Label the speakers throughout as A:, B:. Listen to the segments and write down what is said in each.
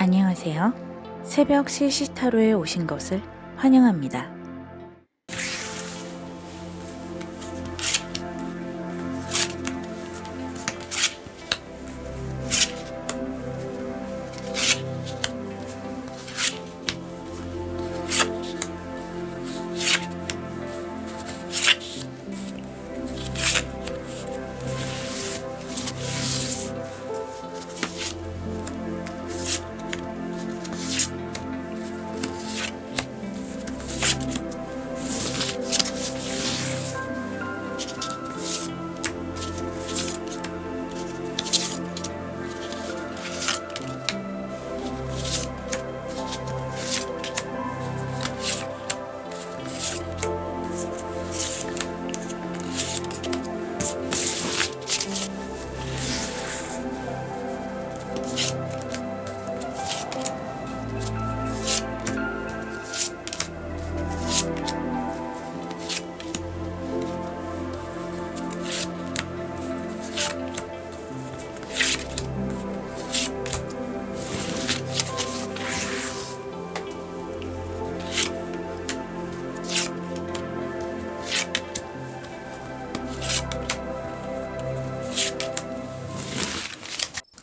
A: 안녕하세요. 새벽 시시타로에 오신 것을 환영합니다.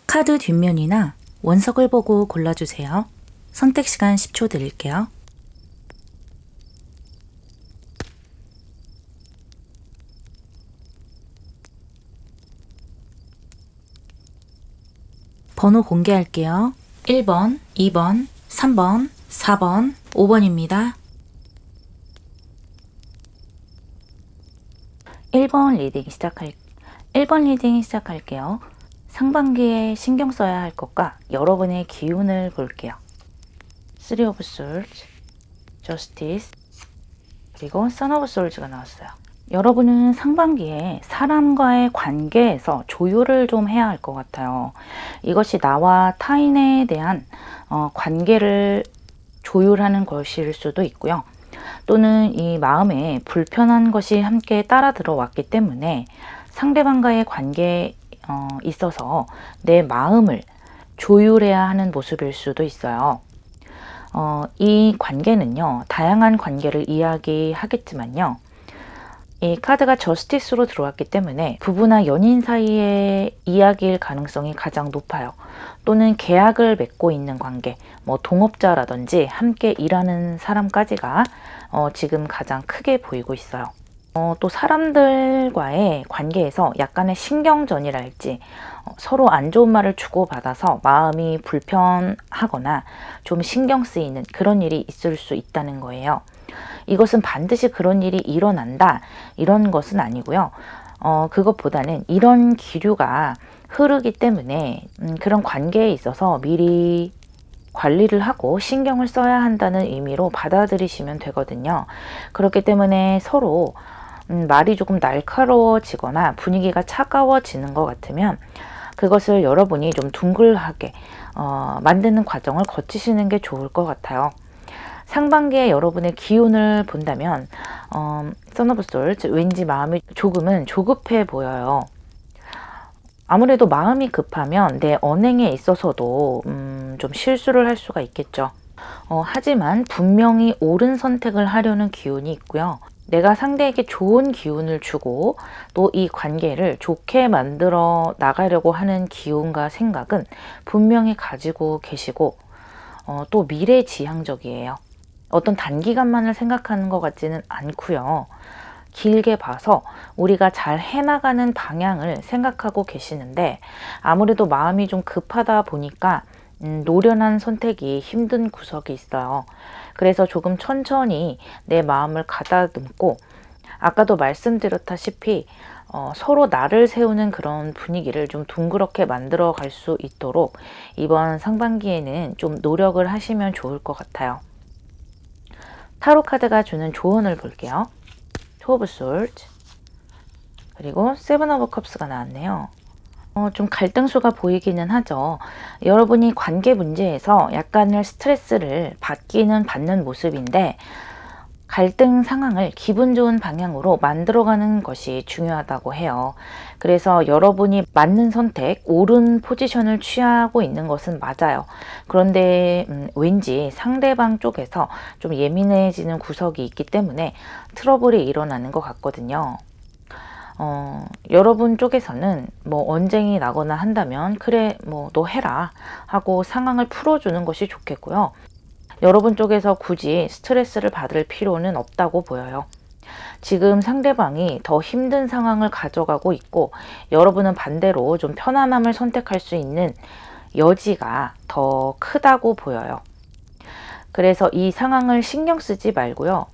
A: 카드 뒷면이나 원석을 보고 골라주세요. 선택 시간 10초 드릴게요. 번호 공개할게요. 1번, 2번, 3번, 4번, 5번입니다. 1번 리딩 시작할게요. 상반기에 신경 써야 할 것과 여러분의 기운을 볼게요. 3 of Swords, Justice, 그리고 Son of Swords가 나왔어요. 여러분은 상반기에 사람과의 관계에서 조율을 좀 해야 할 것 같아요. 이것이 나와 타인에 대한 관계를 조율하는 것일 수도 있고요. 또는 이 마음에 불편한 것이 함께 따라 들어왔기 때문에 상대방과의 관계에 있어서 내 마음을 조율해야 하는 모습일 수도 있어요. 이 관계는요, 다양한 관계를 이야기하겠지만요, 이 카드가 저스티스로 들어왔기 때문에 부부나 연인 사이의 이야기일 가능성이 가장 높아요. 또는 계약을 맺고 있는 관계, 동업자라든지 함께 일하는 사람까지가 지금 가장 크게 보이고 있어요. 또 사람들과의 관계에서 약간의 신경전이랄지 서로 안 좋은 말을 주고받아서 마음이 불편하거나 좀 신경 쓰이는 그런 일이 있을 수 있다는 거예요. 이것은 반드시 그런 일이 일어난다 이런 것은 아니고요. 그것보다는 이런 기류가 흐르기 때문에 그런 관계에 있어서 미리 관리를 하고 신경을 써야 한다는 의미로 받아들이시면 되거든요. 그렇기 때문에 서로 말이 조금 날카로워지거나 분위기가 차가워지는 것 같으면 그것을 여러분이 좀 둥글하게 만드는 과정을 거치시는 게 좋을 것 같아요. 상반기에 여러분의 기운을 본다면 Son of Swords, 왠지 마음이 조금은 조급해 보여요. 아무래도 마음이 급하면 내 언행에 있어서도 좀 실수를 할 수가 있겠죠. 하지만 분명히 옳은 선택을 하려는 기운이 있고요. 내가 상대에게 좋은 기운을 주고 또 이 관계를 좋게 만들어 나가려고 하는 기운과 생각은 분명히 가지고 계시고 또 미래지향적이에요. 어떤 단기간만을 생각하는 것 같지는 않고요. 길게 봐서 우리가 잘 해나가는 방향을 생각하고 계시는데 아무래도 마음이 좀 급하다 보니까 노련한 선택이 힘든 구석이 있어요. 그래서 조금 천천히 내 마음을 가다듬고 아까도 말씀드렸다시피 서로 나를 세우는 그런 분위기를 좀 둥그렇게 만들어 갈 수 있도록 이번 상반기에는 좀 노력을 하시면 좋을 것 같아요. 타로 카드가 주는 조언을 볼게요. 2 of Swords, 그리고 7 of Cups가 나왔네요. 좀 갈등수가 보이기는 하죠. 여러분이 관계 문제에서 약간의 스트레스를 받는 모습인데 갈등 상황을 기분 좋은 방향으로 만들어가는 것이 중요하다고 해요. 그래서 여러분이 맞는 선택, 옳은 포지션을 취하고 있는 것은 맞아요. 그런데 왠지 상대방 쪽에서 좀 예민해지는 구석이 있기 때문에 트러블이 일어나는 것 같거든요. 여러분 쪽에서는 뭐 언쟁이 나거나 한다면 그래 뭐 너 해라 하고 상황을 풀어주는 것이 좋겠고요. 여러분 쪽에서 굳이 스트레스를 받을 필요는 없다고 보여요. 지금 상대방이 더 힘든 상황을 가져가고 있고 여러분은 반대로 좀 편안함을 선택할 수 있는 여지가 더 크다고 보여요. 그래서 이 상황을 신경 쓰지 말고요.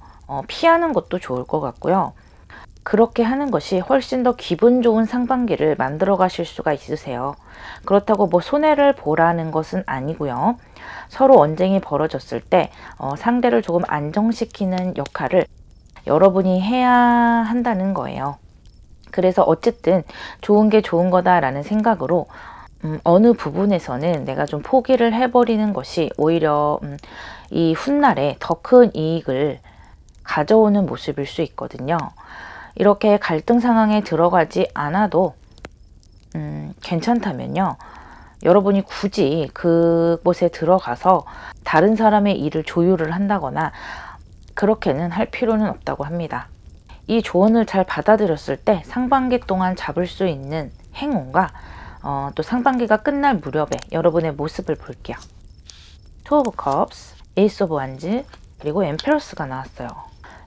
A: 피하는 것도 좋을 것 같고요. 그렇게 하는 것이 훨씬 더 기분 좋은 상반기를 만들어 가실 수가 있으세요. 그렇다고 뭐 손해를 보라는 것은 아니고요. 서로 언쟁이 벌어졌을 때 상대를 조금 안정시키는 역할을 여러분이 해야 한다는 거예요. 그래서 어쨌든 좋은 게 좋은 거다라는 생각으로 어느 부분에서는 내가 좀 포기를 해버리는 것이 오히려 이 훗날에 더 큰 이익을 가져오는 모습일 수 있거든요. 이렇게 갈등 상황에 들어가지 않아도 괜찮다면요. 여러분이 굳이 그곳에 들어가서 다른 사람의 일을 조율을 한다거나 그렇게는 할 필요는 없다고 합니다. 이 조언을 잘 받아들였을 때 상반기 동안 잡을 수 있는 행운과 또 상반기가 끝날 무렵에 여러분의 모습을 볼게요. 투 오브 컵스, 에이스 오브 완즈, 그리고 엠페러스가 나왔어요.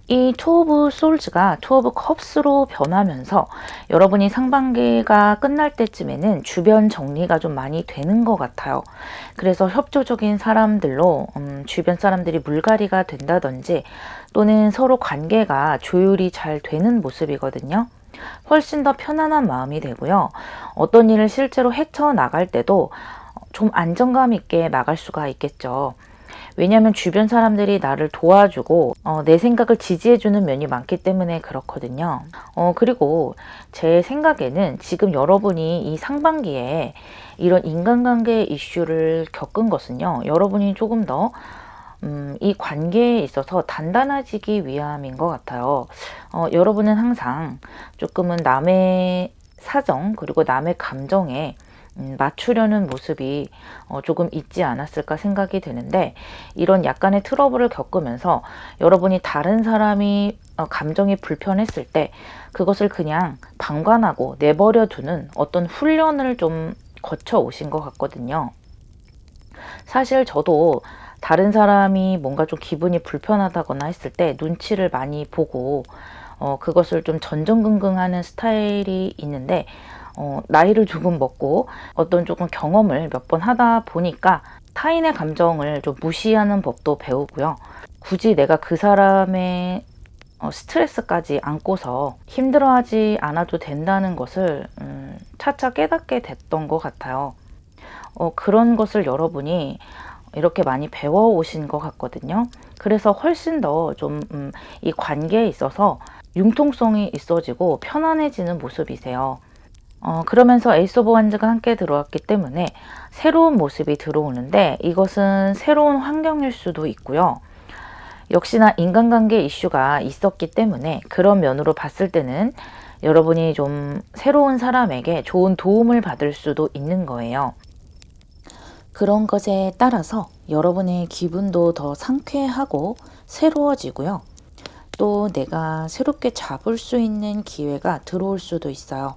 A: 이 투 오브 솔즈가 투 오브 컵스로 변하면서 여러분이 상반기가 끝날 때쯤에는 주변 정리가 좀 많이 되는 것 같아요. 그래서 협조적인 사람들로 주변 사람들이 물갈이가 된다든지 또는 서로 관계가 조율이 잘 되는 모습이거든요. 훨씬 더 편안한 마음이 되고요. 어떤 일을 실제로 헤쳐나갈 때도 좀 안정감 있게 나갈 수가 있겠죠. 왜냐하면 주변 사람들이 나를 도와주고 내 생각을 지지해주는 면이 많기 때문에 그렇거든요. 그리고 제 생각에는 지금 여러분이 이 상반기에 이런 인간관계 이슈를 겪은 것은요. 여러분이 조금 더 이 관계에 있어서 단단해지기 위함인 것 같아요. 여러분은 항상 조금은 남의 사정 그리고 남의 감정에 맞추려는 모습이 조금 있지 않았을까 생각이 되는데 이런 약간의 트러블을 겪으면서 여러분이 다른 사람이 감정이 불편했을 때 그것을 그냥 방관하고 내버려 두는 어떤 훈련을 좀 거쳐 오신 것 같거든요. 사실 저도 다른 사람이 뭔가 좀 기분이 불편하다거나 했을 때 눈치를 많이 보고 그것을 좀 전전긍긍하는 스타일이 있는데 나이를 조금 먹고 어떤 조금 경험을 몇 번 하다 보니까 타인의 감정을 좀 무시하는 법도 배우고요. 굳이 내가 그 사람의 스트레스까지 안고서 힘들어하지 않아도 된다는 것을 차차 깨닫게 됐던 것 같아요. 그런 것을 여러분이 이렇게 많이 배워오신 것 같거든요. 그래서 훨씬 더 좀 이 관계에 있어서 융통성이 있어지고 편안해지는 모습이세요. 그러면서 에이스 오브 완즈가 함께 들어왔기 때문에 새로운 모습이 들어오는데 이것은 새로운 환경일 수도 있고요. 역시나 인간관계 이슈가 있었기 때문에 그런 면으로 봤을 때는 여러분이 좀 새로운 사람에게 좋은 도움을 받을 수도 있는 거예요. 그런 것에 따라서 여러분의 기분도 더 상쾌하고 새로워지고요. 또 내가 새롭게 잡을 수 있는 기회가 들어올 수도 있어요.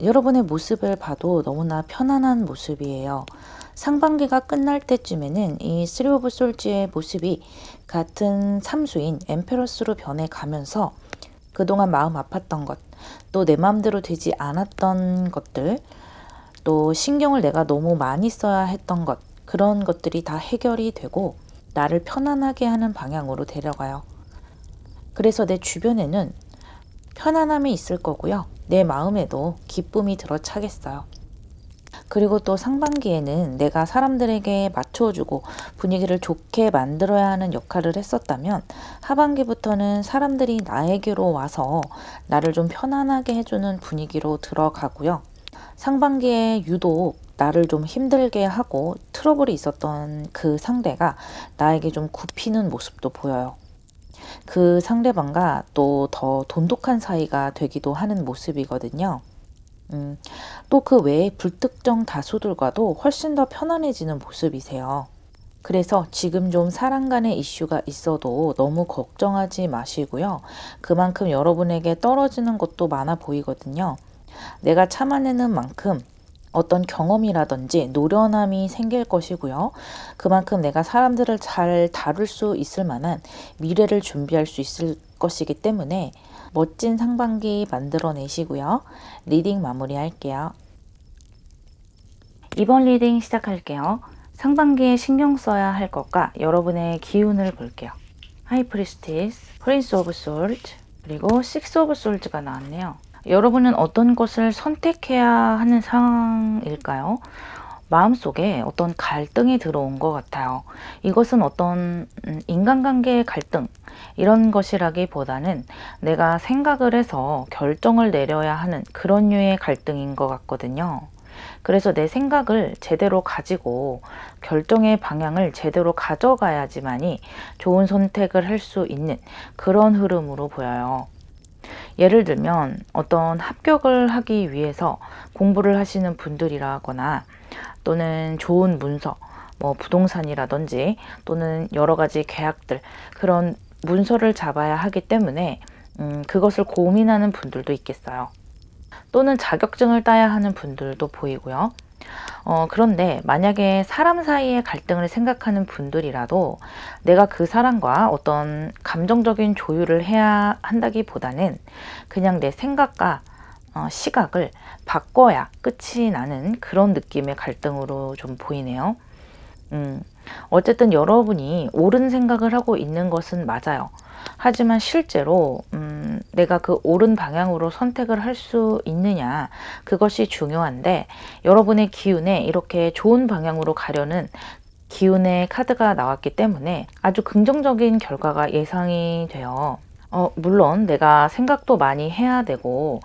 A: 여러분의 모습을 봐도 너무나 편안한 모습이에요. 상반기가 끝날 때쯤에는 이 쓰리 오브 솔즈의 모습이 같은 삼수인 엠페러스로 변해가면서 그동안 마음 아팠던 것, 또 내 마음대로 되지 않았던 것들, 또 신경을 내가 너무 많이 써야 했던 것, 그런 것들이 다 해결이 되고 나를 편안하게 하는 방향으로 데려가요. 그래서 내 주변에는 편안함이 있을 거고요. 내 마음에도 기쁨이 들어차겠어요. 그리고 또 상반기에는 내가 사람들에게 맞춰주고 분위기를 좋게 만들어야 하는 역할을 했었다면 하반기부터는 사람들이 나에게로 와서 나를 좀 편안하게 해주는 분위기로 들어가고요. 상반기에 유독 나를 좀 힘들게 하고 트러블이 있었던 그 상대가 나에게 좀 굽히는 모습도 보여요. 그 상대방과 또 더 돈독한 사이가 되기도 하는 모습이거든요. 또 그 외에 불특정 다수들과도 훨씬 더 편안해지는 모습이세요. 그래서 지금 좀 사람 간의 이슈가 있어도 너무 걱정하지 마시고요. 그만큼 여러분에게 떨어지는 것도 많아 보이거든요. 내가 참아내는 만큼 어떤 경험이라든지 노련함이 생길 것이고요. 그만큼 내가 사람들을 잘 다룰 수 있을 만한 미래를 준비할 수 있을 것이기 때문에 멋진 상반기 만들어내시고요. 리딩 마무리할게요. 이번 리딩 시작할게요. 상반기에 신경 써야 할 것과 여러분의 기운을 볼게요. 하이 프리스티스, 프린스 오브 솔트, 그리고 식스 오브 솔즈가 나왔네요. 여러분은 어떤 것을 선택해야 하는 상황일까요? 마음속에 어떤 갈등이 들어온 것 같아요. 이것은 어떤 인간관계의 갈등 이런 것이라기보다는 내가 생각을 해서 결정을 내려야 하는 그런 류의 갈등인 것 같거든요. 그래서 내 생각을 제대로 가지고 결정의 방향을 제대로 가져가야지만이 좋은 선택을 할 수 있는 그런 흐름으로 보여요. 예를 들면 어떤 합격을 하기 위해서 공부를 하시는 분들이라거나 또는 좋은 문서, 뭐 부동산이라든지 또는 여러 가지 계약들, 그런 문서를 잡아야 하기 때문에 그것을 고민하는 분들도 있겠어요. 또는 자격증을 따야 하는 분들도 보이고요. 그런데 만약에 사람 사이의 갈등을 생각하는 분들이라도 내가 그 사람과 어떤 감정적인 조율을 해야 한다기보다는 그냥 내 생각과 시각을 바꿔야 끝이 나는 그런 느낌의 갈등으로 좀 보이네요. 어쨌든 여러분이 옳은 생각을 하고 있는 것은 맞아요. 하지만 실제로 내가 그 옳은 방향으로 선택을 할 수 있느냐, 그것이 중요한데, 여러분의 기운에 이렇게 좋은 방향으로 가려는 기운의 카드가 나왔기 때문에 아주 긍정적인 결과가 예상이 돼요. 물론 내가 생각도 많이 해야 되고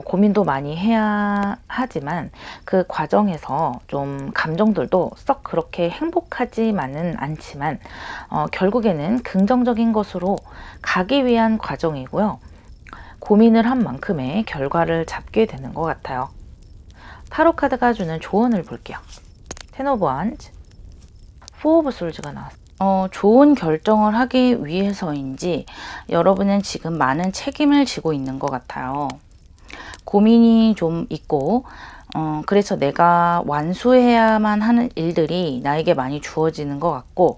A: 고민도 많이 해야 하지만 그 과정에서 좀 감정들도 썩 그렇게 행복하지만은 않지만 결국에는 긍정적인 것으로 가기 위한 과정이고요. 고민을 한 만큼의 결과를 잡게 되는 것 같아요. 타로 카드가 주는 조언을 볼게요. 텐 오브 원즈, 포 오브 솔즈가 나왔어요. 좋은 결정을 하기 위해서인지 여러분은 지금 많은 책임을 지고 있는 것 같아요. 고민이 좀 있고 그래서 내가 완수해야만 하는 일들이 나에게 많이 주어지는 것 같고,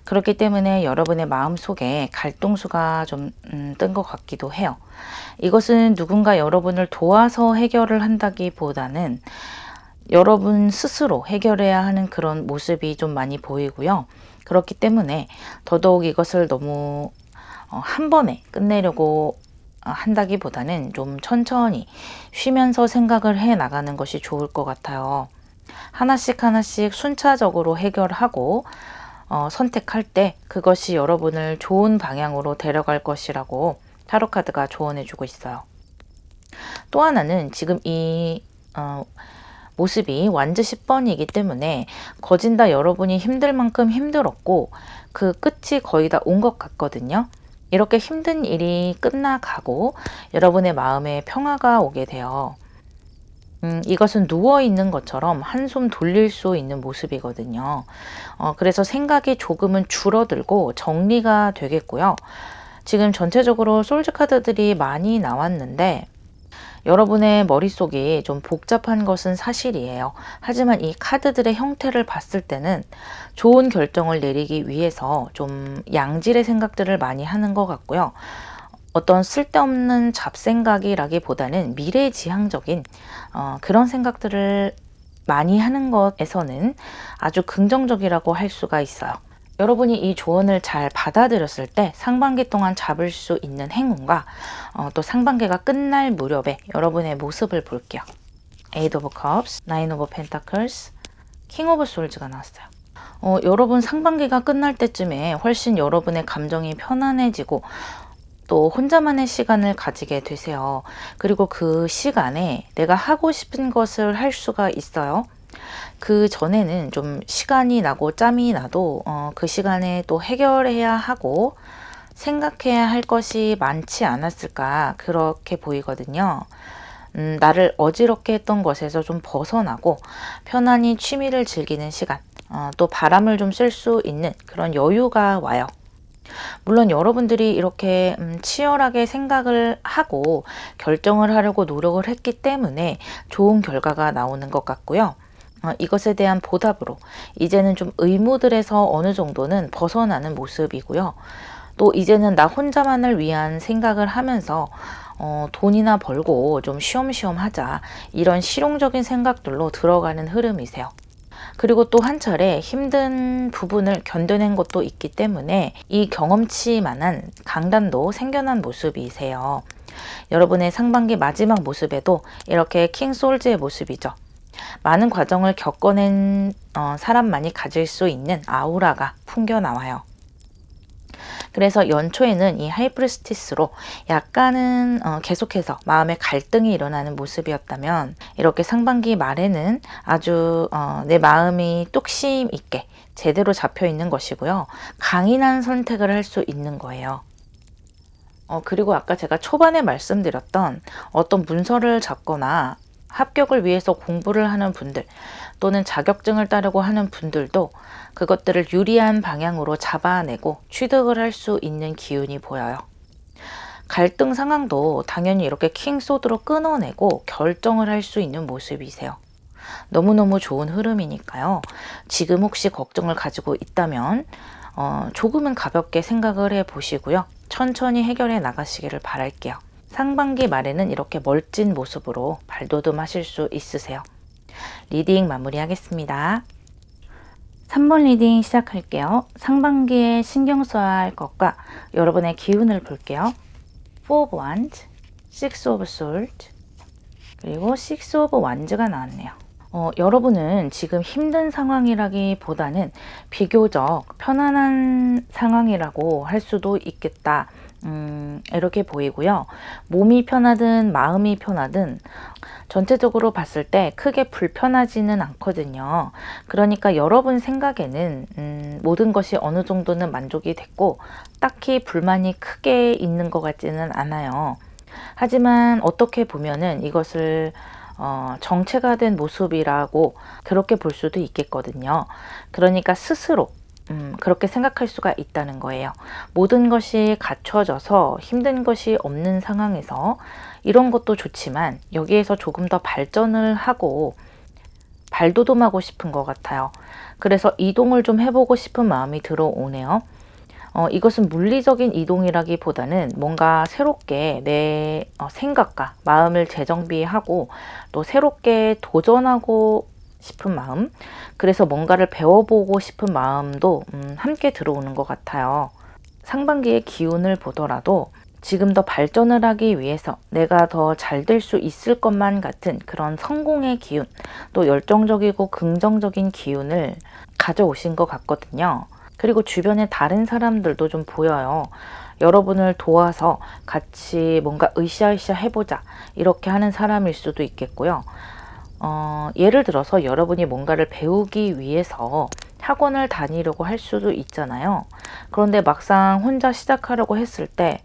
A: 그렇기 때문에 여러분의 마음속에 갈등수가 좀 뜬 것 같기도 해요. 이것은 누군가 여러분을 도와서 해결을 한다기보다는 여러분 스스로 해결해야 하는 그런 모습이 좀 많이 보이고요. 그렇기 때문에 더더욱 이것을 너무 한 번에 끝내려고 한다기보다는 좀 천천히 쉬면서 생각을 해 나가는 것이 좋을 것 같아요. 하나씩 하나씩 순차적으로 해결하고 선택할 때 그것이 여러분을 좋은 방향으로 데려갈 것이라고 타로 카드가 조언해 주고 있어요. 또 하나는 지금 이 모습이 완즈 10번이기 때문에 거진다 여러분이 힘들 만큼 힘들었고 그 끝이 거의 다 온 것 같거든요. 이렇게 힘든 일이 끝나가고 여러분의 마음에 평화가 오게 돼요. 이것은 누워있는 것처럼 한숨 돌릴 수 있는 모습이거든요. 그래서 생각이 조금은 줄어들고 정리가 되겠고요. 지금 전체적으로 솔즈 카드들이 많이 나왔는데 여러분의 머릿속이 좀 복잡한 것은 사실이에요. 하지만 이 카드들의 형태를 봤을 때는 좋은 결정을 내리기 위해서 좀 양질의 생각들을 많이 하는 것 같고요. 어떤 쓸데없는 잡생각이라기보다는 미래지향적인 그런 생각들을 많이 하는 것에서는 아주 긍정적이라고 할 수가 있어요. 여러분이 이 조언을 잘 받아들였을 때 상반기 동안 잡을 수 있는 행운과 또 상반기가 끝날 무렵에 여러분의 모습을 볼게요. 에이드 오브 컵스, 나인 오브 펜타클스, 킹 오브 솔즈가 나왔어요. 여러분 상반기가 끝날 때쯤에 훨씬 여러분의 감정이 편안해지고 또 혼자만의 시간을 가지게 되세요. 그리고 그 시간에 내가 하고 싶은 것을 할 수가 있어요. 그 전에는 좀 시간이 나고 짬이 나도 그 시간에 또 해결해야 하고 생각해야 할 것이 많지 않았을까 그렇게 보이거든요. 나를 어지럽게 했던 것에서 좀 벗어나고 편안히 취미를 즐기는 시간, 또 바람을 좀 쐴 수 있는 그런 여유가 와요. 물론 여러분들이 이렇게 치열하게 생각을 하고 결정을 하려고 노력을 했기 때문에 좋은 결과가 나오는 것 같고요. 이것에 대한 보답으로 이제는 좀 의무들에서 어느 정도는 벗어나는 모습이고요. 또 이제는 나 혼자만을 위한 생각을 하면서 돈이나 벌고 좀 쉬엄쉬엄 하자, 이런 실용적인 생각들로 들어가는 흐름이세요. 그리고 또 한 차례 힘든 부분을 견뎌낸 것도 있기 때문에 이 경험치만한 강단도 생겨난 모습이세요. 여러분의 상반기 마지막 모습에도 이렇게 킹 솔즈의 모습이죠. 많은 과정을 겪어낸 사람만이 가질 수 있는 아우라가 풍겨 나와요. 그래서 연초에는 이 하이프리스티스로 약간은 계속해서 마음의 갈등이 일어나는 모습이었다면, 이렇게 상반기 말에는 아주 내 마음이 뚝심 있게 제대로 잡혀 있는 것이고요. 강인한 선택을 할 수 있는 거예요. 그리고 아까 제가 초반에 말씀드렸던 어떤 문서를 잡거나 합격을 위해서 공부를 하는 분들, 또는 자격증을 따려고 하는 분들도 그것들을 유리한 방향으로 잡아내고 취득을 할 수 있는 기운이 보여요. 갈등 상황도 당연히 이렇게 킹소드로 끊어내고 결정을 할 수 있는 모습이세요. 너무너무 좋은 흐름이니까요. 지금 혹시 걱정을 가지고 있다면 조금은 가볍게 생각을 해 보시고요. 천천히 해결해 나가시기를 바랄게요. 상반기 말에는 이렇게 멋진 모습으로 발돋움하실 수 있으세요. 리딩 마무리하겠습니다. 3번 리딩 시작할게요. 상반기에 신경 써야 할 것과 여러분의 기운을 볼게요. 4 of Wands, 6 of Swords, 그리고 6 of Wands가 나왔네요. 여러분은 지금 힘든 상황이라기보다는 비교적 편안한 상황이라고 할 수도 있겠다. 이렇게 보이고요. 몸이 편하든 마음이 편하든 전체적으로 봤을 때 크게 불편하지는 않거든요. 그러니까 여러분 생각에는 모든 것이 어느 정도는 만족이 됐고 딱히 불만이 크게 있는 것 같지는 않아요. 하지만 어떻게 보면은 이것을 정체가 된 모습이라고 그렇게 볼 수도 있겠거든요. 그러니까 스스로 그렇게 생각할 수가 있다는 거예요. 모든 것이 갖춰져서 힘든 것이 없는 상황에서 이런 것도 좋지만 여기에서 조금 더 발전을 하고 발돋움하고 싶은 것 같아요. 그래서 이동을 좀 해보고 싶은 마음이 들어오네요. 이것은 물리적인 이동이라기보다는 뭔가 새롭게 내 생각과 마음을 재정비하고 또 새롭게 도전하고 싶은 마음, 그래서 뭔가를 배워보고 싶은 마음도 함께 들어오는 것 같아요. 상반기의 기운을 보더라도 지금 더 발전을 하기 위해서 내가 더 잘 될 수 있을 것만 같은 그런 성공의 기운, 또 열정적이고 긍정적인 기운을 가져오신 것 같거든요. 그리고 주변에 다른 사람들도 좀 보여요. 여러분을 도와서 같이 뭔가 으쌰으쌰 해보자, 이렇게 하는 사람일 수도 있겠고요. 예를 들어서 여러분이 뭔가를 배우기 위해서 학원을 다니려고 할 수도 있잖아요. 그런데 막상 혼자 시작하려고 했을 때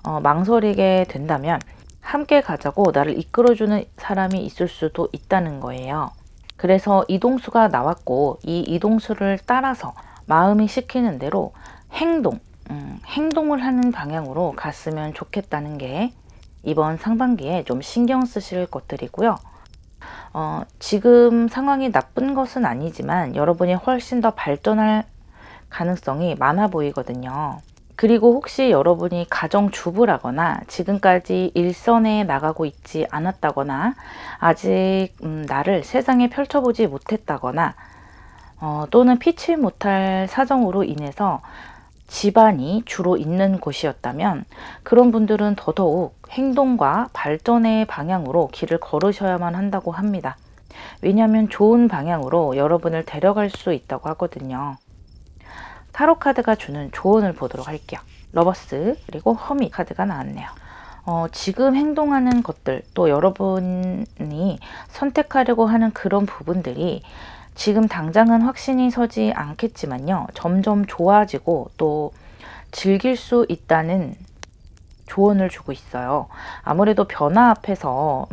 A: 망설이게 된다면 함께 가자고 나를 이끌어주는 사람이 있을 수도 있다는 거예요. 그래서 이동수가 나왔고 이 이동수를 따라서 마음이 시키는 대로 행동을 하는 방향으로 갔으면 좋겠다는 게 이번 상반기에 좀 신경 쓰실 것들이고요. 지금 상황이 나쁜 것은 아니지만 여러분이 훨씬 더 발전할 가능성이 많아 보이거든요. 그리고 혹시 여러분이 가정주부라거나 지금까지 일선에 나가고 있지 않았다거나 아직 나를 세상에 펼쳐보지 못했다거나 또는 피치 못할 사정으로 인해서 집안이 주로 있는 곳이었다면 그런 분들은 더더욱 행동과 발전의 방향으로 길을 걸으셔야만 한다고 합니다. 왜냐하면 좋은 방향으로 여러분을 데려갈 수 있다고 하거든요. 타로 카드가 주는 조언을 보도록 할게요. 러버스 그리고 허밋 카드가 나왔네요. 지금 행동하는 것들, 또 여러분이 선택하려고 하는 그런 부분들이 지금 당장은 확신이 서지 않겠지만요. 점점 좋아지고 또 즐길 수 있다는 조언을 주고 있어요. 아무래도 변화 앞에서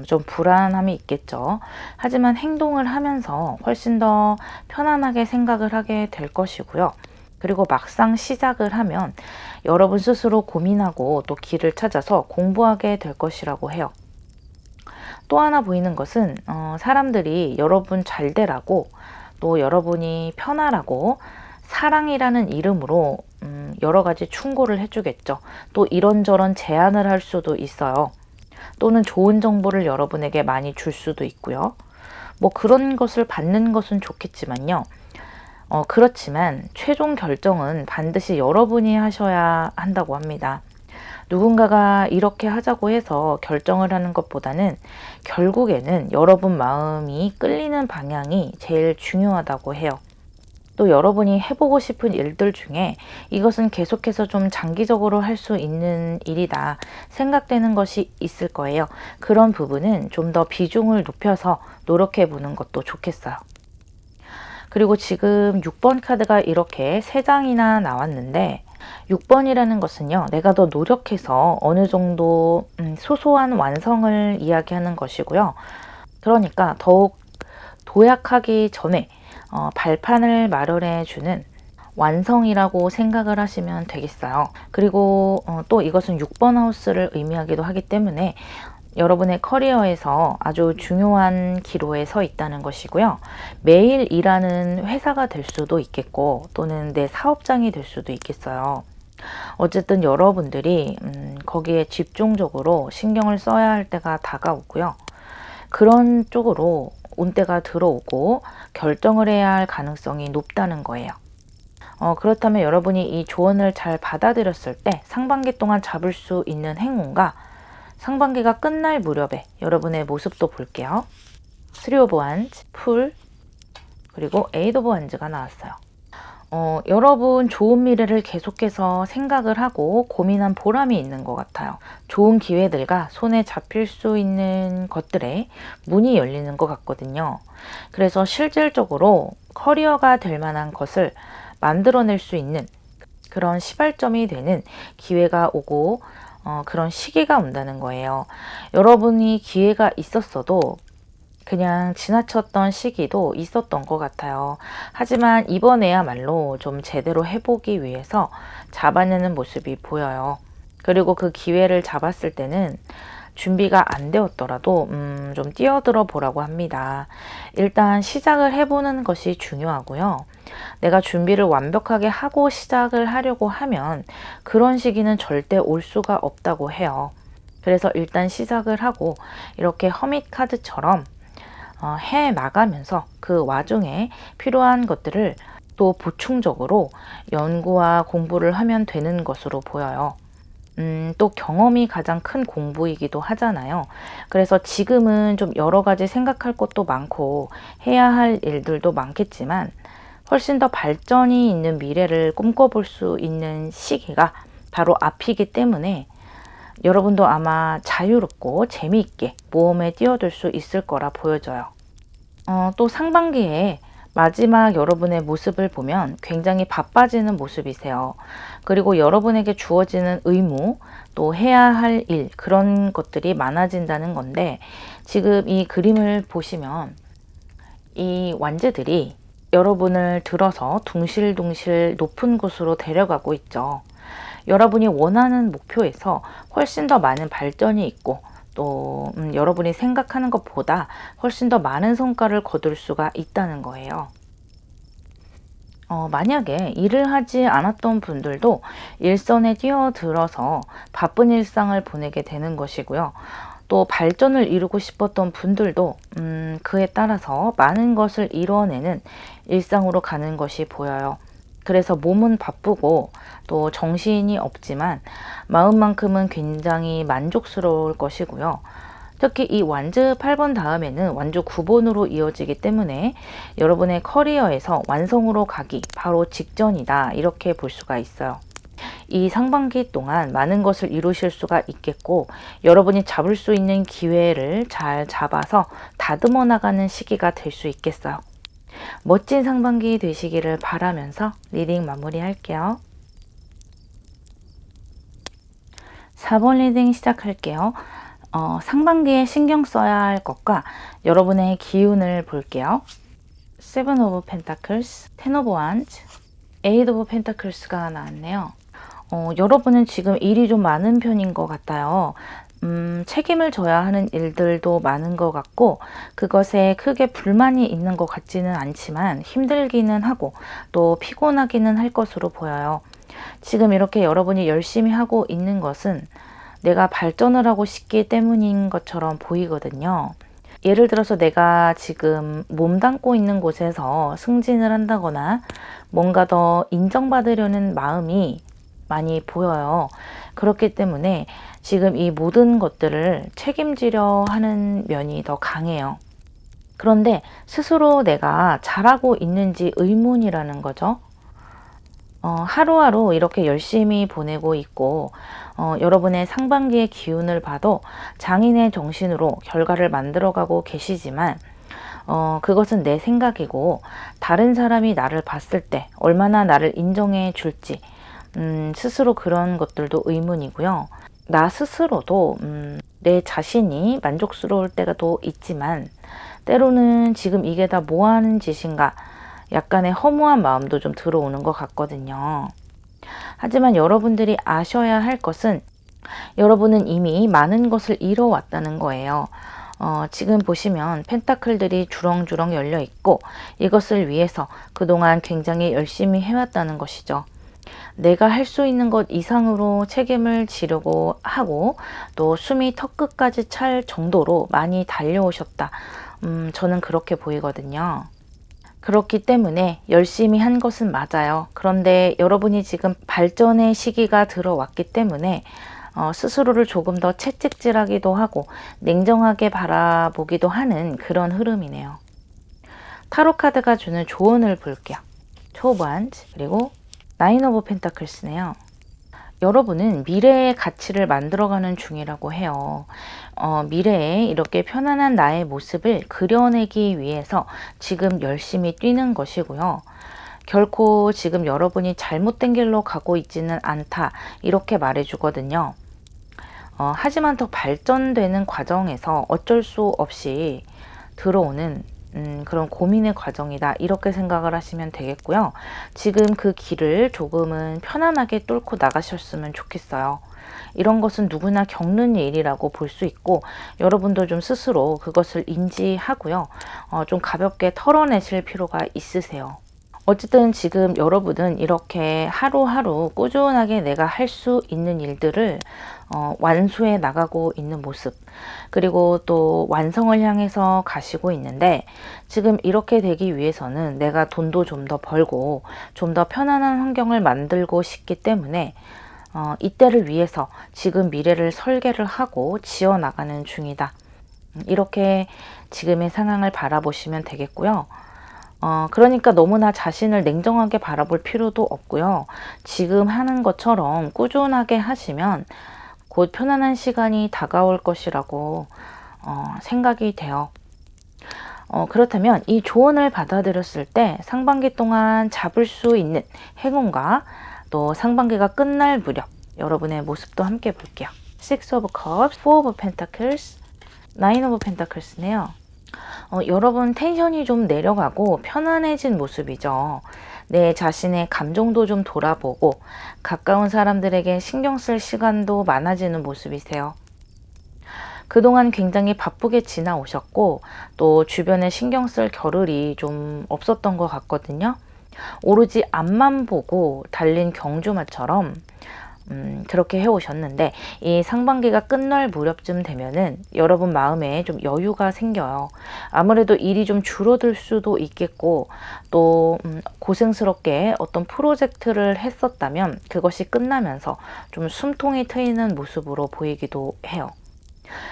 A: 좀 불안함이 있겠죠. 하지만 행동을 하면서 훨씬 더 편안하게 생각을 하게 될 것이고요. 그리고 막상 시작을 하면 여러분 스스로 고민하고 또 길을 찾아서 공부하게 될 것이라고 해요. 또 하나 보이는 것은 사람들이 여러분 잘 되라고 또 여러분이 편하라고 사랑이라는 이름으로 여러 가지 충고를 해주겠죠. 또 이런저런 제안을 할 수도 있어요. 또는 좋은 정보를 여러분에게 많이 줄 수도 있고요. 뭐 그런 것을 받는 것은 좋겠지만요. 그렇지만 최종 결정은 반드시 여러분이 하셔야 한다고 합니다. 누군가가 이렇게 하자고 해서 결정을 하는 것보다는 결국에는 여러분 마음이 끌리는 방향이 제일 중요하다고 해요. 또 여러분이 해보고 싶은 일들 중에 이것은 계속해서 좀 장기적으로 할 수 있는 일이다 생각되는 것이 있을 거예요. 그런 부분은 좀 더 비중을 높여서 노력해 보는 것도 좋겠어요. 그리고 지금 6번 카드가 이렇게 3장이나 나왔는데 6번이라는 것은요, 내가 더 노력해서 어느 정도 소소한 완성을 이야기하는 것이고요. 그러니까 더욱 도약하기 전에 발판을 마련해 주는 완성이라고 생각을 하시면 되겠어요. 그리고 또 이것은 6번 하우스를 의미하기도 하기 때문에 여러분의 커리어에서 아주 중요한 기로에 서 있다는 것이고요. 매일 일하는 회사가 될 수도 있겠고 또는 내 사업장이 될 수도 있겠어요. 어쨌든 여러분들이 거기에 집중적으로 신경을 써야 할 때가 다가오고요. 그런 쪽으로 운때가 들어오고 결정을 해야 할 가능성이 높다는 거예요. 그렇다면 여러분이 이 조언을 잘 받아들였을 때 상반기 동안 잡을 수 있는 행운과 상반기가 끝날 무렵에 여러분의 모습도 볼게요. 3 오브 원즈, 풀, 그리고 8 오브 원즈가 나왔어요. 여러분 좋은 미래를 계속해서 생각을 하고 고민한 보람이 있는 것 같아요. 좋은 기회들과 손에 잡힐 수 있는 것들에 문이 열리는 것 같거든요. 그래서 실질적으로 커리어가 될 만한 것을 만들어낼 수 있는 그런 시발점이 되는 기회가 오고 그런 시기가 온다는 거예요. 여러분이 기회가 있었어도 그냥 지나쳤던 시기도 있었던 것 같아요. 하지만 이번에야말로 좀 제대로 해보기 위해서 잡아내는 모습이 보여요. 그리고 그 기회를 잡았을 때는 준비가 안 되었더라도 좀 뛰어들어 보라고 합니다. 일단 시작을 해보는 것이 중요하고요. 내가 준비를 완벽하게 하고 시작을 하려고 하면 그런 시기는 절대 올 수가 없다고 해요. 그래서 일단 시작을 하고 이렇게 허밋 카드처럼 해 나가면서 그 와중에 필요한 것들을 또 보충적으로 연구와 공부를 하면 되는 것으로 보여요. 또 경험이 가장 큰 공부이기도 하잖아요. 그래서 지금은 좀 여러 가지 생각할 것도 많고 해야 할 일들도 많겠지만 훨씬 더 발전이 있는 미래를 꿈꿔볼 수 있는 시기가 바로 앞이기 때문에 여러분도 아마 자유롭고 재미있게 모험에 뛰어들 수 있을 거라 보여져요. 또 상반기에 마지막 여러분의 모습을 보면 굉장히 바빠지는 모습이세요. 그리고 여러분에게 주어지는 의무, 또 해야 할 일, 그런 것들이 많아진다는 건데 지금 이 그림을 보시면 이 완제들이 여러분을 들어서 둥실둥실 높은 곳으로 데려가고 있죠. 여러분이 원하는 목표에서 훨씬 더 많은 발전이 있고 또 여러분이 생각하는 것보다 훨씬 더 많은 성과를 거둘 수가 있다는 거예요. 만약에 일을 하지 않았던 분들도 일선에 뛰어들어서 바쁜 일상을 보내게 되는 것이고요. 또 발전을 이루고 싶었던 분들도 그에 따라서 많은 것을 이뤄내는 일상으로 가는 것이 보여요. 그래서 몸은 바쁘고 또 정신이 없지만 마음만큼은 굉장히 만족스러울 것이고요. 특히 이 완즈 8번 다음에는 완주 9번으로 이어지기 때문에 여러분의 커리어에서 완성으로 가기 바로 직전이다, 이렇게 볼 수가 있어요. 이 상반기 동안 많은 것을 이루실 수가 있겠고 여러분이 잡을 수 있는 기회를 잘 잡아서 다듬어 나가는 시기가 될 수 있겠어요. 멋진 상반기 되시기를 바라면서 리딩 마무리할게요. 4번 리딩 시작할게요. 상반기에 신경 써야 할 것과 여러분의 기운을 볼게요. Seven of Pentacles, Ten of Wands, Eight of Pentakles가 나왔네요. 여러분은 지금 일이 좀 많은 편인 것 같아요. 책임을 져야 하는 일들도 많은 것 같고 그것에 크게 불만이 있는 것 같지는 않지만 힘들기는 하고 또 피곤하기는 할 것으로 보여요. 지금 이렇게 여러분이 열심히 하고 있는 것은 내가 발전을 하고 싶기 때문인 것처럼 보이거든요. 예를 들어서 내가 지금 몸담고 있는 곳에서 승진을 한다거나 뭔가 더 인정받으려는 마음이 많이 보여요. 그렇기 때문에 지금 이 모든 것들을 책임지려 하는 면이 더 강해요. 그런데 스스로 내가 잘하고 있는지 의문이라는 거죠. 하루하루 이렇게 열심히 보내고 있고 여러분의 상반기의 기운을 봐도 장인의 정신으로 결과를 만들어가고 계시지만 그것은 내 생각이고 다른 사람이 나를 봤을 때 얼마나 나를 인정해 줄지 스스로 그런 것들도 의문이고요. 나 스스로도 내 자신이 만족스러울 때가 또 있지만 때로는 지금 이게 다 뭐 하는 짓인가 약간의 허무한 마음도 좀 들어오는 것 같거든요. 하지만 여러분들이 아셔야 할 것은 여러분은 이미 많은 것을 이뤄왔다는 거예요. 지금 보시면 펜타클들이 주렁주렁 열려 있고 이것을 위해서 그동안 굉장히 열심히 해왔다는 것이죠. 내가 할 수 있는 것 이상으로 책임을 지려고 하고 또 숨이 턱끝까지 찰 정도로 많이 달려오셨다. 저는 그렇게 보이거든요. 그렇기 때문에 열심히 한 것은 맞아요. 그런데 여러분이 지금 발전의 시기가 들어왔기 때문에 스스로를 조금 더 채찍질하기도 하고 냉정하게 바라보기도 하는 그런 흐름이네요. 타로 카드가 주는 조언을 볼게요. 초반지 그리고 나인 오브 펜타클스네요. 여러분은 미래의 가치를 만들어가는 중이라고 해요. 미래에 이렇게 편안한 나의 모습을 그려내기 위해서 지금 열심히 뛰는 것이고요. 결코 지금 여러분이 잘못된 길로 가고 있지는 않다 이렇게 말해주거든요. 하지만 더 발전되는 과정에서 어쩔 수 없이 들어오는 그런 고민의 과정이다 이렇게 생각을 하시면 되겠고요. 지금 그 길을 조금은 편안하게 뚫고 나가셨으면 좋겠어요. 이런 것은 누구나 겪는 일이라고 볼 수 있고 여러분도 좀 스스로 그것을 인지하고요. 좀 가볍게 털어내실 필요가 있으세요. 어쨌든 지금 여러분은 이렇게 하루하루 꾸준하게 내가 할 수 있는 일들을 완수해 나가고 있는 모습 그리고 또 완성을 향해서 가시고 있는데 지금 이렇게 되기 위해서는 내가 돈도 좀 더 벌고 좀 더 편안한 환경을 만들고 싶기 때문에 이때를 위해서 지금 미래를 설계를 하고 지어 나가는 중이다. 이렇게 지금의 상황을 바라보시면 되겠고요. 그러니까 너무나 자신을 냉정하게 바라볼 필요도 없고요. 지금 하는 것처럼 꾸준하게 하시면 곧 편안한 시간이 다가올 것이라고 생각이 돼요. 그렇다면 이 조언을 받아들였을 때 상반기 동안 잡을 수 있는 행운과 또 상반기가 끝날 무렵 여러분의 모습도 함께 볼게요. Six of Cups, Four of Pentacles, Nine of Pentacles네요. 여러분 텐션이 좀 내려가고 편안해진 모습이죠. 내 자신의 감정도 좀 돌아보고 가까운 사람들에게 신경 쓸 시간도 많아지는 모습이세요. 그동안 굉장히 바쁘게 지나오셨고 또 주변에 신경 쓸 겨를이 좀 없었던 것 같거든요. 오로지 앞만 보고 달린 경주마처럼 그렇게 해오셨는데 이 상반기가 끝날 무렵쯤 되면은 여러분 마음에 좀 여유가 생겨요. 아무래도 일이 좀 줄어들 수도 있겠고 또 고생스럽게 어떤 프로젝트를 했었다면 그것이 끝나면서 좀 숨통이 트이는 모습으로 보이기도 해요.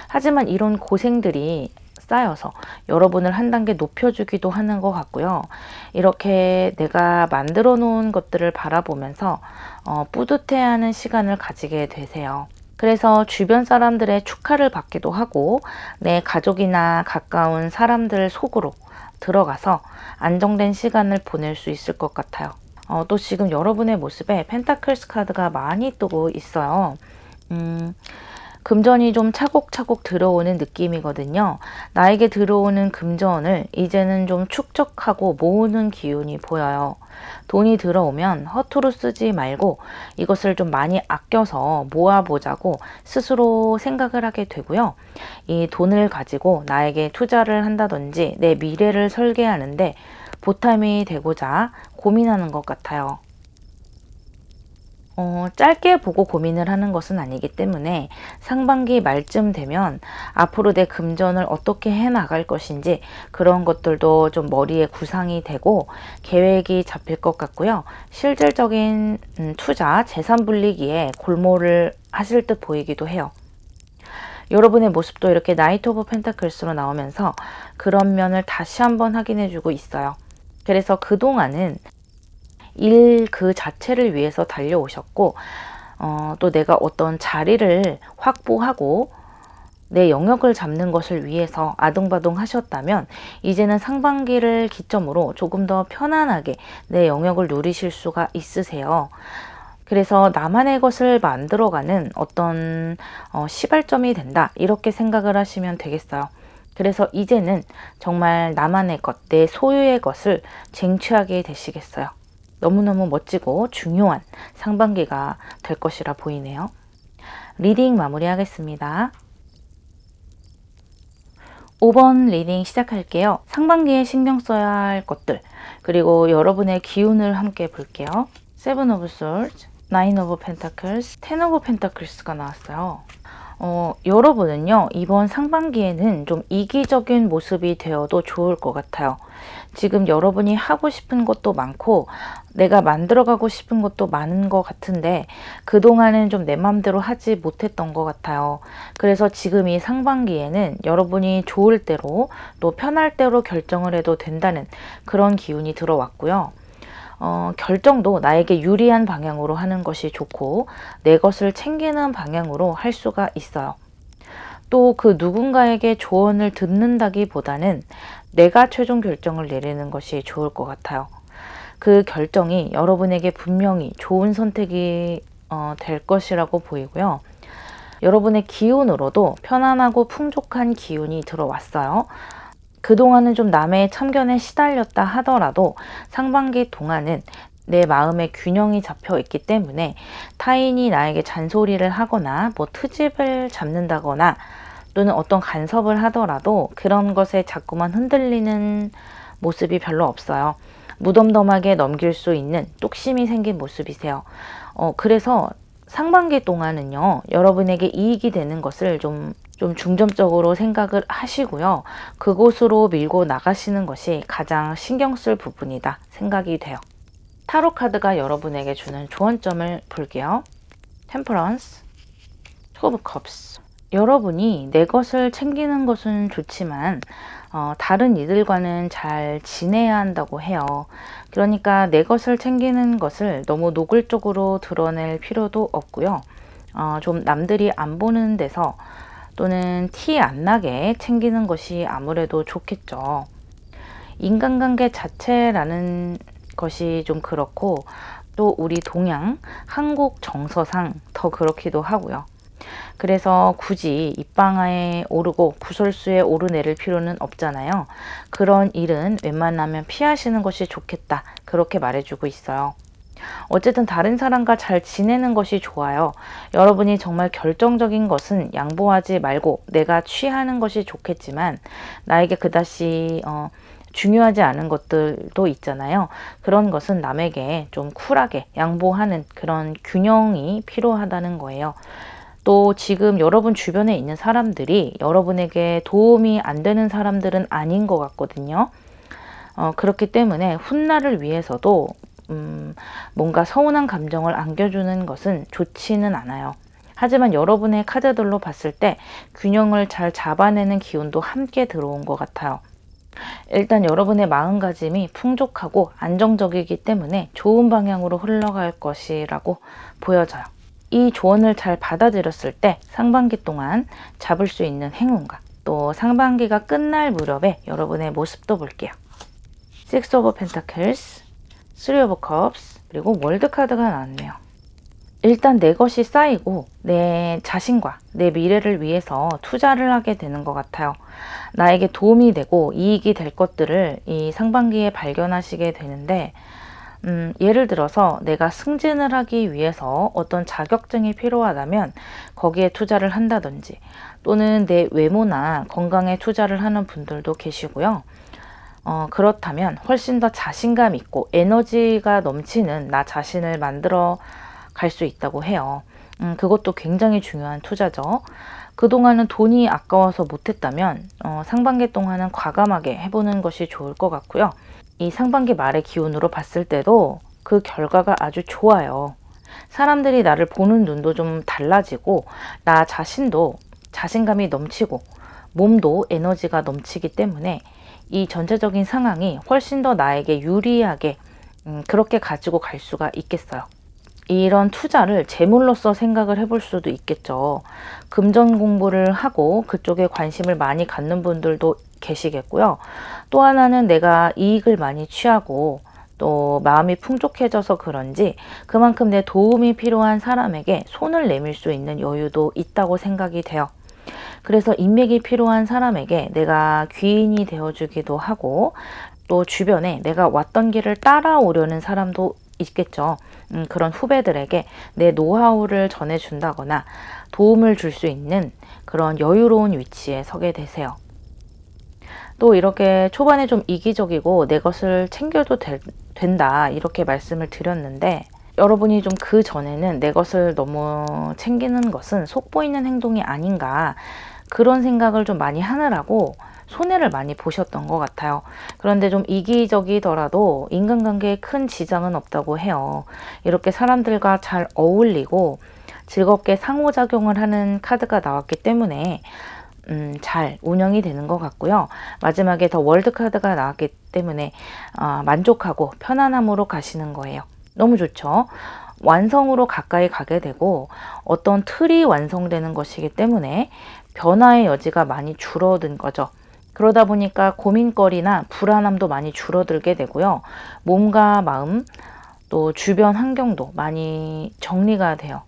A: 하지만 이런 고생들이 쌓여서 여러분을 한 단계 높여주기도 하는 것 같고요. 이렇게 내가 만들어 놓은 것들을 바라보면서 뿌듯해하는 시간을 가지게 되세요. 그래서 주변 사람들의 축하를 받기도 하고 내 가족이나 가까운 사람들 속으로 들어가서 안정된 시간을 보낼 수 있을 것 같아요. 또 지금 여러분의 모습에 펜타클스 카드가 많이 뜨고 있어요. 금전이 좀 차곡차곡 들어오는 느낌이거든요. 나에게 들어오는 금전을 이제는 좀 축적하고 모으는 기운이 보여요. 돈이 들어오면 허투루 쓰지 말고 이것을 좀 많이 아껴서 모아보자고 스스로 생각을 하게 되고요. 이 돈을 가지고 나에게 투자를 한다든지 내 미래를 설계하는데 보탬이 되고자 고민하는 것 같아요. 짧게 보고 고민을 하는 것은 아니기 때문에 상반기 말쯤 되면 앞으로 내 금전을 어떻게 해 나갈 것인지 그런 것들도 좀 머리에 구상이 되고 계획이 잡힐 것 같고요. 실질적인 투자, 재산 불리기에 골몰을 하실 듯 보이기도 해요. 여러분의 모습도 이렇게 나이트 오브 펜타클스로 나오면서 그런 면을 다시 한번 확인해 주고 있어요. 그래서 그동안은 일 그 자체를 위해서 달려오셨고 또 내가 어떤 자리를 확보하고 내 영역을 잡는 것을 위해서 아둥바둥 하셨다면 이제는 상반기를 기점으로 조금 더 편안하게 내 영역을 누리실 수가 있으세요. 그래서 나만의 것을 만들어가는 어떤 시발점이 된다 이렇게 생각을 하시면 되겠어요. 그래서 이제는 정말 나만의 것, 내 소유의 것을 쟁취하게 되시겠어요. 너무너무 멋지고 중요한 상반기가 될 것이라 보이네요. 리딩 마무리하겠습니다. 5번 리딩 시작할게요. 상반기에 신경 써야 할 것들, 그리고 여러분의 기운을 함께 볼게요. 세븐 오브 솔즈, 나인 오브 펜타클스, 텐 오브 펜타클스가 나왔어요. 여러분은요, 이번 상반기에는 좀 이기적인 모습이 되어도 좋을 것 같아요. 지금 여러분이 하고 싶은 것도 많고 내가 만들어가고 싶은 것도 많은 것 같은데 그동안은 좀 내 맘대로 하지 못했던 것 같아요. 그래서 지금 이 상반기에는 여러분이 좋을 대로 또 편할 대로 결정을 해도 된다는 그런 기운이 들어왔고요. 결정도 나에게 유리한 방향으로 하는 것이 좋고 내 것을 챙기는 방향으로 할 수가 있어요. 또 그 누군가에게 조언을 듣는다기보다는 내가 최종 결정을 내리는 것이 좋을 것 같아요. 그 결정이 여러분에게 분명히 좋은 선택이 될 것이라고 보이고요. 여러분의 기운으로도 편안하고 풍족한 기운이 들어왔어요. 그동안은 좀 남의 참견에 시달렸다 하더라도 상반기 동안은 내 마음의 균형이 잡혀 있기 때문에 타인이 나에게 잔소리를 하거나 뭐 트집을 잡는다거나 또는 어떤 간섭을 하더라도 그런 것에 자꾸만 흔들리는 모습이 별로 없어요. 무덤덤하게 넘길 수 있는 뚝심이 생긴 모습이세요. 그래서 상반기 동안은요, 여러분에게 이익이 되는 것을 좀 중점적으로 생각을 하시고요. 그곳으로 밀고 나가시는 것이 가장 신경 쓸 부분이다 생각이 돼요. 타로 카드가 여러분에게 주는 조언점을 볼게요. 템퍼런스, 투 오브 컵스. 여러분이 내 것을 챙기는 것은 좋지만 다른 이들과는 잘 지내야 한다고 해요. 그러니까 내 것을 챙기는 것을 너무 노골적으로 드러낼 필요도 없고요. 좀 남들이 안 보는 데서 또는 티 안 나게 챙기는 것이 아무래도 좋겠죠. 인간관계 자체라는 것이 좀 그렇고 또 우리 동양, 한국 정서상 더 그렇기도 하고요. 그래서 굳이 입방아에 오르고 구설수에 오르내릴 필요는 없잖아요. 그런 일은 웬만하면 피하시는 것이 좋겠다. 그렇게 말해주고 있어요. 어쨌든 다른 사람과 잘 지내는 것이 좋아요. 여러분이 정말 결정적인 것은 양보하지 말고 내가 취하는 것이 좋겠지만 나에게 그다지 중요하지 않은 것들도 있잖아요. 그런 것은 남에게 좀 쿨하게 양보하는 그런 균형이 필요하다는 거예요. 또 지금 여러분 주변에 있는 사람들이 여러분에게 도움이 안 되는 사람들은 아닌 것 같거든요. 그렇기 때문에 훗날을 위해서도 뭔가 서운한 감정을 안겨주는 것은 좋지는 않아요. 하지만 여러분의 카드들로 봤을 때 균형을 잘 잡아내는 기운도 함께 들어온 것 같아요. 일단 여러분의 마음가짐이 풍족하고 안정적이기 때문에 좋은 방향으로 흘러갈 것이라고 보여져요. 이 조언을 잘 받아들였을 때 상반기 동안 잡을 수 있는 행운과 또 상반기가 끝날 무렵에 여러분의 모습도 볼게요. Six of Pentacles, Three of Cups, 그리고 월드 카드가 나왔네요. 일단 내 것이 쌓이고 내 자신과 내 미래를 위해서 투자를 하게 되는 것 같아요. 나에게 도움이 되고 이익이 될 것들을 이 상반기에 발견하시게 되는데, 예를 들어서 내가 승진을 하기 위해서 어떤 자격증이 필요하다면 거기에 투자를 한다든지, 또는 내 외모나 건강에 투자를 하는 분들도 계시고요. 그렇다면 훨씬 더 자신감 있고 에너지가 넘치는 나 자신을 만들어 갈 수 있다고 해요. 그것도 굉장히 중요한 투자죠. 그동안은 돈이 아까워서 못했다면 상반기 동안은 과감하게 해보는 것이 좋을 것 같고요. 이 상반기 말의 기운으로 봤을 때도 그 결과가 아주 좋아요. 사람들이 나를 보는 눈도 좀 달라지고 나 자신도 자신감이 넘치고 몸도 에너지가 넘치기 때문에 이 전체적인 상황이 훨씬 더 나에게 유리하게 그렇게 가지고 갈 수가 있겠어요. 이런 투자를 재물로서 생각을 해볼 수도 있겠죠. 금전 공부를 하고 그쪽에 관심을 많이 갖는 분들도 계시겠고요. 또 하나는 내가 이익을 많이 취하고 또 마음이 풍족해져서 그런지 그만큼 내 도움이 필요한 사람에게 손을 내밀 수 있는 여유도 있다고 생각이 돼요. 그래서 인맥이 필요한 사람에게 내가 귀인이 되어주기도 하고, 또 주변에 내가 왔던 길을 따라오려는 사람도 있겠죠. 그런 후배들에게 내 노하우를 전해준다거나 도움을 줄 수 있는 그런 여유로운 위치에 서게 되세요. 또 이렇게 초반에 좀 이기적이고 내 것을 챙겨도 된다 이렇게 말씀을 드렸는데, 여러분이 좀 그 전에는 내 것을 너무 챙기는 것은 속보이는 행동이 아닌가, 그런 생각을 좀 많이 하느라고 손해를 많이 보셨던 것 같아요. 그런데 좀 이기적이더라도 인간관계에 큰 지장은 없다고 해요. 이렇게 사람들과 잘 어울리고 즐겁게 상호작용을 하는 카드가 나왔기 때문에 잘 운영이 되는 것 같고요. 마지막에 더 월드 카드가 나왔기 때문에 만족하고 편안함으로 가시는 거예요. 너무 좋죠. 완성으로 가까이 가게 되고 어떤 틀이 완성되는 것이기 때문에 변화의 여지가 많이 줄어든 거죠. 그러다 보니까 고민거리나 불안함도 많이 줄어들게 되고요. 몸과 마음, 또 주변 환경도 많이 정리가 돼요.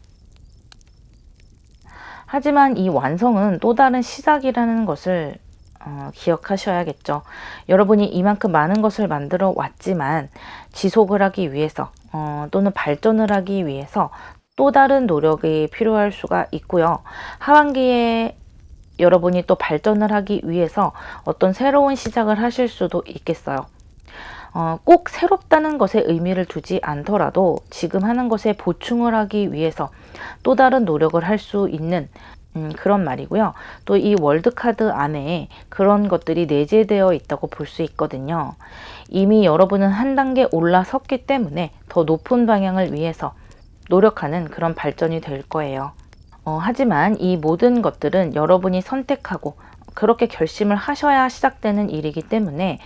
A: 하지만 이 완성은 또 다른 시작이라는 것을 기억하셔야겠죠. 여러분이 이만큼 많은 것을 만들어 왔지만 지속을 하기 위해서 또는 발전을 하기 위해서 또 다른 노력이 필요할 수가 있고요. 하반기에 여러분이 또 발전을 하기 위해서 어떤 새로운 시작을 하실 수도 있겠어요. 꼭 새롭다는 것에 의미를 두지 않더라도 지금 하는 것에 보충을 하기 위해서 또 다른 노력을 할 수 있는 그런 말이고요. 또 이 월드카드 안에 그런 것들이 내재되어 있다고 볼 수 있거든요. 이미 여러분은 한 단계 올라섰기 때문에 더 높은 방향을 위해서 노력하는 그런 발전이 될 거예요. 하지만 이 모든 것들은 여러분이 선택하고 그렇게 결심을 하셔야 시작되는 일이기 때문에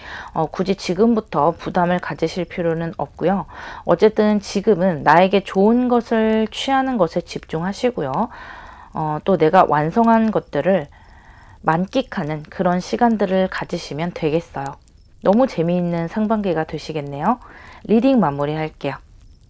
A: 굳이 지금부터 부담을 가지실 필요는 없고요. 어쨌든 지금은 나에게 좋은 것을 취하는 것에 집중하시고요. 또 내가 완성한 것들을 만끽하는 그런 시간들을 가지시면 되겠어요. 너무 재미있는 상반기가 되시겠네요. 리딩 마무리 할게요.